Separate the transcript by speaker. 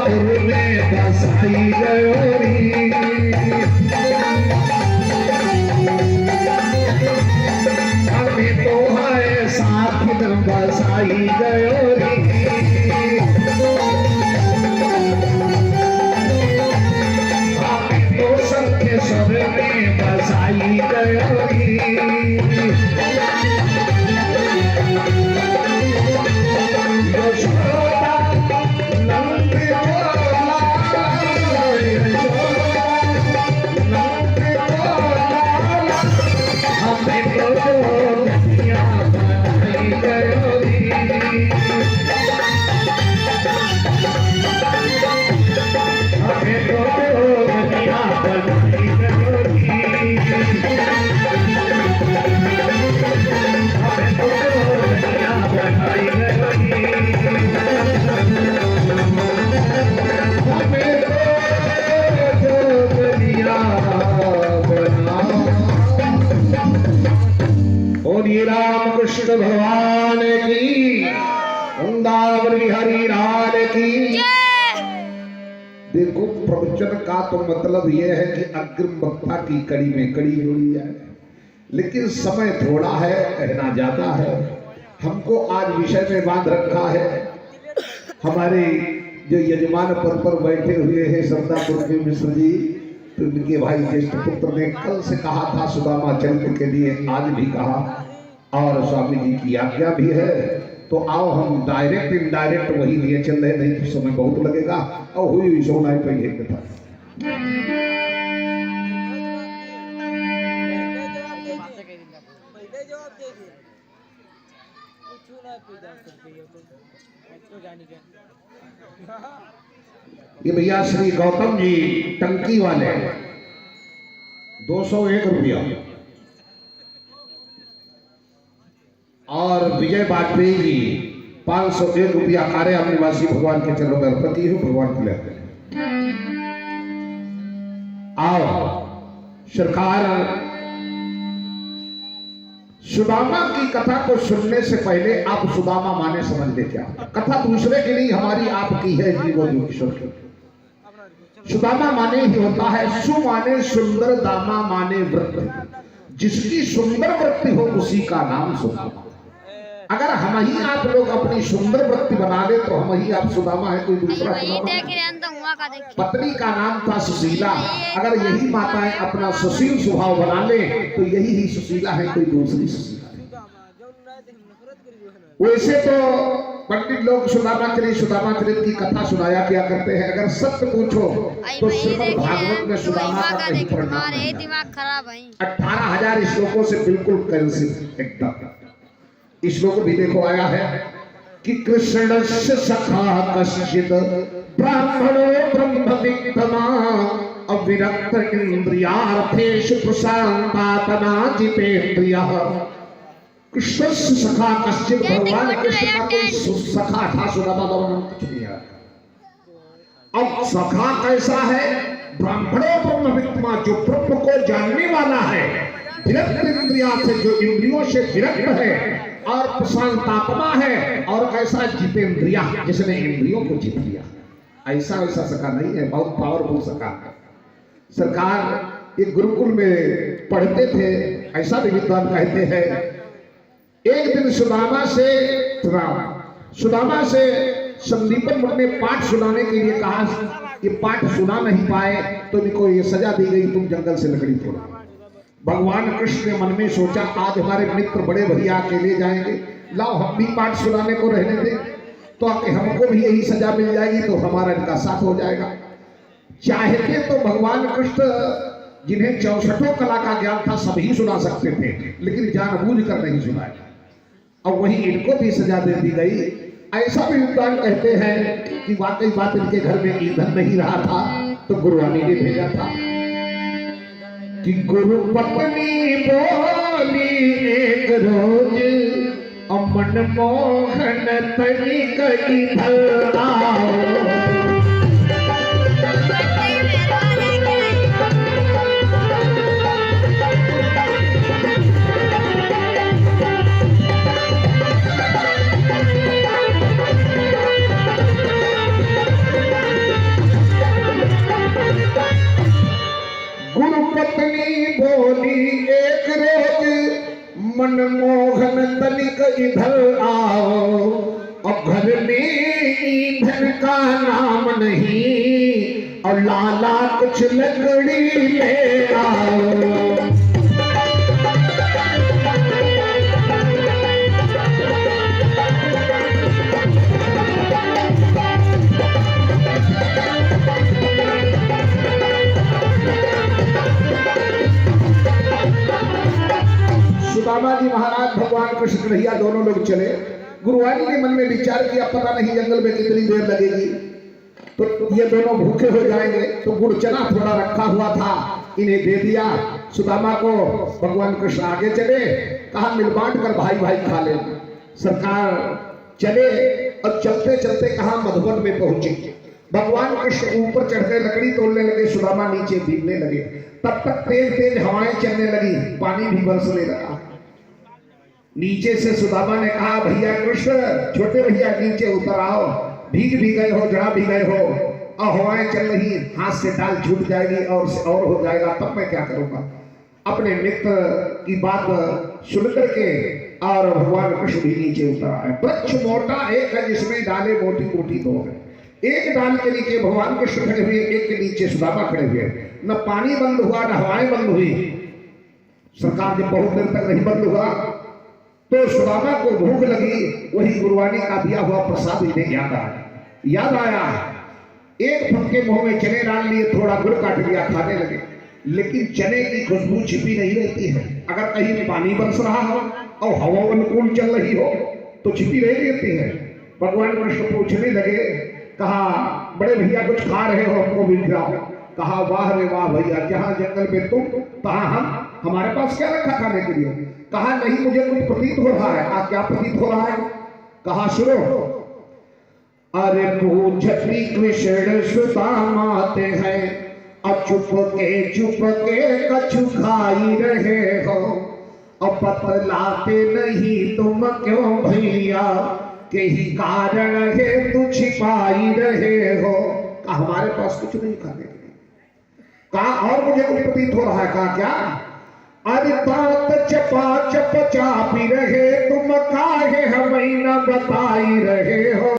Speaker 1: में बसाई गयोरी, हमें तो है साथ में बसाई गयोरी, हमें तो सबके सब में बसाई गयोरी। रामकृष्ण भगवान की, वृंदावन बिहारी लाल की। देखो प्रवचन का तो मतलब यह है कि अग्रिम वक्ता की कड़ी में कड़ी जोड़ी जाए, लेकिन समय थोड़ा है, कहना ज्यादा है। हमको आज विषय में बांध रखा है। हमारे जो यजमान पद पर बैठे हुए हैं सरदापुर के मिश्र जी, तो उनके भाई ज्येष्ठ पुत्र ने कल से कहा था सुदामा चरित्र के लिए, आज भी कहा और स्वामी जी की आज्ञा भी है। तो आओ हम डायरेक्ट इनडायरेक्ट वही लिए चल रहे, नहीं तो समय बहुत लगेगा और हुई हुई सोना पे ये कथा। ये भैया श्री गौतम जी टंकी वाले 201 रुपया, और विजय वाजपेयी जी 501 रुपया कार्य निवासी भगवान के चरणों में अर्पित हूं, भगवान के लिए। आओ सरकार, सुदामा की कथा को सुनने से पहले आप सुदामा माने समझ ले। क्या कथा दूसरे के लिए, हमारी आपकी है जीवो जो किशोर की। सुदामा माने ही होता है सु माने सुंदर, दामा माने वृत्ति। जिसकी सुंदर वृत्ति हो उसी का नाम सुदामा। अगर हम ही आप लोग अपनी सुंदर वृत्ति बना ले तो हम ही आप सुदामा है, कोई दूसरा सुदामा। पत्नी का नाम था सुशीला, अगर यही माताएं अपना सुशील स्वभाव बना ले तो यही ही सुशीला है, कोई दूसरी सुशीला नहीं। वैसे तो पंडित लोग सुदामा चरित की कथा सुनाया क्या करते हैं, अगर सत्य पूछो तो श्रीमद् भागवत में सुदामा का कहीं परिणाम 18,000 श्लोकों से बिल्कुल कैंसिल एकदम। श्लोक भी देखो आया है कि कृष्ण से सखा कश्चित ब्राह्मणो ब्रह्मवित्तमा अविरक्त इंद्रियार्थेषु प्रशांतात्मा जितेन्द्रियः। कृष्ण से सखा कश्चित, भगवान कृष्ण का कोई सखा था, सुदामा कुछ नहीं है। अब सखा कैसा है? ब्राह्मणो ब्रह्मवित्तमा, जो ब्रह्म को जानने वाला है, विरक्त इंद्रिया से, जो इंद्रियों से विरक्त है, और प्रशांतात्मा है, और कैसा जितेंद्रिया, जिसने इंद्रियों को जीत लिया। ऐसा वैसा सखा नहीं है, बहुत पावरफुल सखा है। सरकार एक गुरुकुल में पढ़ते थे, ऐसा भी विद्वान कहते हैं। एक दिन सुदामा से संदीपन मुनि ने पाठ सुनाने के लिए कहा। ये पाठ सुना नहीं पाए तो इनको ये सजा दी गई, तुम जंगल से लकड़ी तोड़ो। भगवान कृष्ण ने मन में सोचा आज हमारे मित्र बड़े भैया अकेले जाएंगे, लाओ हम भी पाठ सुनाने को रहने दें, तो आके हमको भी यही सजा मिल जाएगी, तो हमारा इनका साथ हो जाएगा। चाहते तो भगवान कृष्ण जिन्हें 64 कला का ज्ञान था सभी सुना सकते थे, लेकिन जानबूझ कर नहीं सुनाया, और वही इनको भी सजा दे दी गई। ऐसा भी विद्वान कहते हैं कि वाकई बात इनके घर में ईंधन नहीं रहा था, तो गुरुवाणी ने भेजा था कि गुरु पत्नी बोली एक रोज, अमन मोहन तनिक इधर आओ। पत्नी बोली एक रोज, मनमोहन तनिक इधर आओ, अब घर में ईंधन का नाम नहीं, और लाला कुछ लकड़ी ले आओ। सुदामा जी महाराज भगवान कृष्ण कन्हैया दोनों लोग चले। गुरुवाणी के मन में विचार किया, पता नहीं जंगल में कितनी देर लगेगी, तो ये दोनों भूखे हो जाएंगे। तो गुड़ चना थोड़ा रखा हुआ था, इन्हें दे दिया। सुदामा को भगवान कृष्ण आगे चले, कहा मिल बांट कर भाई भाई खा ले। सरकार चले और चलते चलते कहा मधुबन में पहुंचे। भगवान कृष्ण ऊपर चढ़ गए, लकड़ी तोड़ने लगे, सुदामा नीचे भीगने लगे। तब तक तेज तेज हवाएं चलने लगी, पानी भी बरसने लगा। नीचे से सुदामा ने कहा भैया कृष्ण, छोटे भैया नीचे उतर आओ, भीग भी गए हो, जड़ा भी गए हो, और हवाएं चल रही, हाथ से डाल छूट जाएगी और हो जाएगा, तब मैं क्या करूंगा। अपने मित्र की बात सुन करके और भगवान कृष्ण भी नीचे उतर आए। वृक्ष मोटा एक है, जिसमें डाले मोटी मोटी दो है। एक डाल के नीचे भगवान कृष्ण खड़े हुए, एक के नीचे सुदामा खड़े हुए। न पानी बंद हुआ, न हवाएं बंद हुई। सरकार जब बहुत देर तक नहीं बंद हुआ तो सुदामा को भूख लगी। वही गुरुवाणी का दिया हुआ प्रसाद इन्हें याद आया। एक फंके मुंह में चने डाल लिए, थोड़ा गुड़ काट लिया, खाने लगे। लेकिन चने की खुशबू छिपी नहीं रहती है। अगर कहीं पानी बरस रहा हो और हवा अनुकूल चल रही हो तो छिपी नहीं रहती है। भगवान कृष्ण पूछने लगे, कहा बड़े भैया कुछ खा रहे हो, हमको भी खिलाओ। कहा वाह रे वाह भैया, जहां जंगल में तुम तहां हम, हमारे पास क्या रखा खाने के लिए। कहा नहीं, मुझे कुछ प्रतीत हो रहा है। क्या प्रतीत हो रहा है? कहा सुनो। अरे पूछती कृष्ण सुदामाते हैं, और चुप के कछु खाई रहे हो, और बतलाते नहीं तुम क्यों भैया, के ही कारण है तू छिपाई रहे हो। हमारे पास कुछ नहीं खाने के लिए। कहा और मुझे कुछ प्रतीत हो रहा है। कहा क्या? अरे बात चपा चप चापी रहे तुम, काहे हमें न बताई रहे हो।